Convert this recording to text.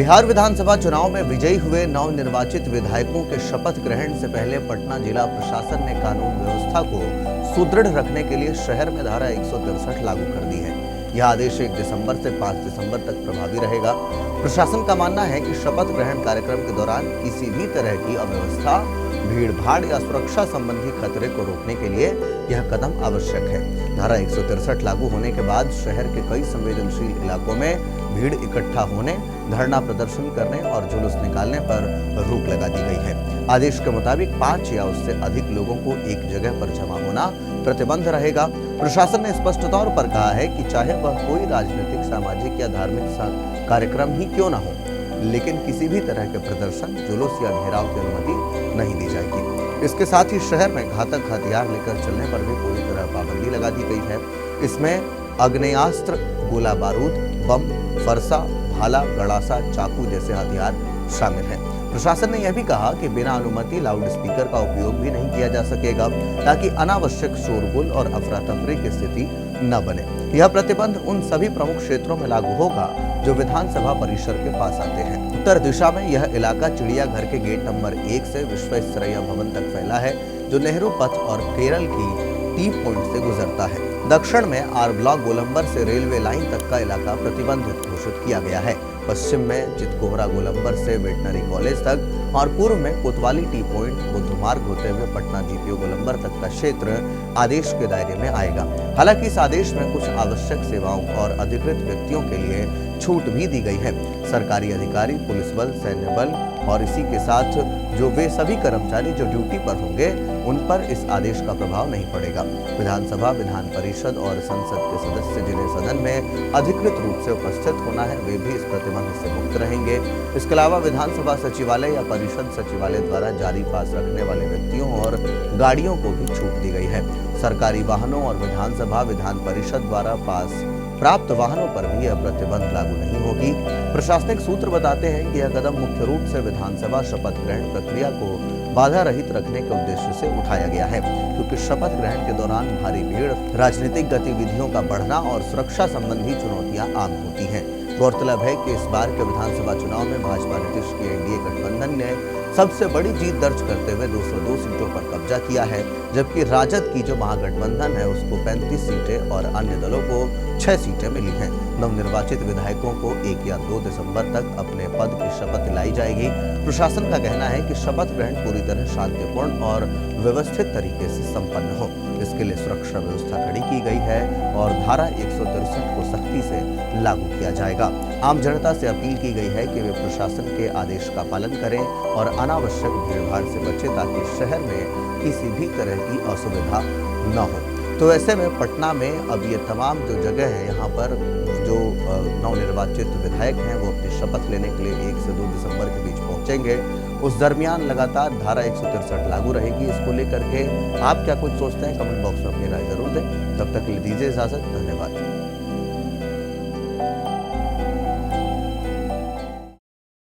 बिहार विधानसभा चुनाव में विजयी हुए नवनिर्वाचित विधायकों के शपथ ग्रहण से पहले पटना जिला प्रशासन ने कानून व्यवस्था को सुदृढ़ रखने के लिए शहर में धारा 163 लागू कर दी है। यह आदेश 1 दिसंबर से 5 दिसंबर तक प्रभावी रहेगा। प्रशासन का मानना है कि शपथ ग्रहण कार्यक्रम के दौरान किसी भी तरह की अव्यवस्था, भीड़-भाड़ या सुरक्षा संबंधी खतरे को रोकने के लिए यह कदम आवश्यक है। धारा 163 लागू होने के बाद शहर के कई संवेदनशील इलाकों में भीड़ इकट्ठा होने, धरना प्रदर्शन करने और जुलूस निकालने पर रोक लगा दी गई है। आदेश के मुताबिक 5 या उससे अधिक लोगों को एक जगह पर जमा होना प्रतिबंध रहेगा। प्रशासन ने स्पष्ट तौर पर कहा है कि चाहे वह कोई राजनीतिक, सामाजिक या धार्मिक कार्यक्रम ही क्यों न हो, लेकिन किसी भी तरह के प्रदर्शन, जुलूस या घेराव की अनुमति नहीं दी जाएगी। इसके साथ ही शहर में घातक हथियार लेकर चलने पर भी पूरी तरह पाबंदी लगा दी गई है। इसमें आग्नेयास्त्र, गोला बारूद, बम, फरसा, भाला, गड़ासा, चाकू जैसे हथियार शामिल हैं। प्रशासन ने यह भी कहा कि बिना अनुमति लाउड स्पीकर का उपयोग भी नहीं किया जा सकेगा, ताकि अनावश्यक शोरगुल और अफरा तफरी की स्थिति न बने। यह प्रतिबंध उन सभी प्रमुख क्षेत्रों में लागू होगा जो विधानसभा परिसर के पास आते हैं। उत्तर दिशा में यह इलाका चिड़ियाघर के गेट नंबर 1 से विश्वेश्वरैया भवन तक फैला है, जो नेहरू पथ और केरल की टी पॉइंट से गुजरता है। दक्षिण में आर ब्लॉक गोलंबर से रेलवे लाइन तक का इलाका प्रतिबंधित घोषित किया गया है। पश्चिम में चितकोहरा गोलंबर से वेटनरी कॉलेज तक और पूर्व में कोतवाली टी पॉइंट, बुद्ध मार्ग होते हुए पटना जीपीओ गोलंबर तक का क्षेत्र आदेश के दायरे में आएगा। हालांकि इस आदेश में कुछ आवश्यक सेवाओं और अधिकृत व्यक्तियों के लिए छूट भी दी गई है। सरकारी अधिकारी, पुलिस बल, सैन्य बल और इसी के साथ जो वे सभी कर्मचारी जो ड्यूटी पर होंगे, उन पर इस आदेश का प्रभाव नहीं पड़ेगा। विधानसभा, विधान परिषद और संसद के सदस्य जिन्हें सदन में अधिकृत रूप से उपस्थित होना है, वे भी इस प्रतिबंध से मुक्त रहेंगे। इसके अलावा विधानसभा सचिवालय या परिषद सचिवालय द्वारा जारी पास रखने वाले व्यक्तियों और गाड़ियों को भी छूट दी गई है। सरकारी वाहनों और विधानसभा, विधान परिषद द्वारा पास प्राप्त वाहनों पर भी यह प्रतिबंध लागू नहीं होगी। प्रशासनिक सूत्र बताते हैं कि यह कदम मुख्य रूप से विधानसभा शपथ ग्रहण प्रक्रिया को बाधा रहित रखने के उद्देश्य से उठाया गया है, क्योंकि शपथ ग्रहण के दौरान भारी भीड़, राजनीतिक गतिविधियों का बढ़ना और सुरक्षा संबंधी चुनौतियां आम होती हैं। गौरतलब है कि इस बार के विधानसभा चुनाव में भाजपा नीतीश की एनडीए गठबंधन ने सबसे बड़ी जीत दर्ज करते हुए 202 सीटों पर कब्जा किया है, जबकि राजद की जो महागठबंधन है उसको 35 सीटें और अन्य दलों को 6 सीटें मिली हैं। नवनिर्वाचित विधायकों को 1 या 2 दिसंबर तक अपने पद की शपथ दिलाई जाएगी। प्रशासन का कहना है कि शपथ ग्रहण पूरी तरह शांतिपूर्ण और व्यवस्थित तरीके से संपन्न हो। इसके लिए सुरक्षा व्यवस्था खड़ी की गई है और धारा 163 को सख्ती से लागू किया जाएगा। आम जनता से अपील की गई है कि वे प्रशासन के आदेश का पालन करें और अनावश्यक भीड़भाड़ से बचें, ताकि शहर में किसी भी तरह की असुविधा न हो। तो ऐसे में पटना में अब ये तमाम जो जगह है, यहाँ पर जो नवनिर्वाचित विधायक हैं वो अपनी शपथ लेने के लिए 1 से 2 दिसंबर के बीच पहुंचेंगे। उस दरमियान लगातार धारा 163 लागू रहेगी। इसको लेकर के आप क्या कुछ सोचते हैं, कमेंट बॉक्स में अपनी राय जरूर दें। तब तक के लिए दीजिए इजाजत। धन्यवाद।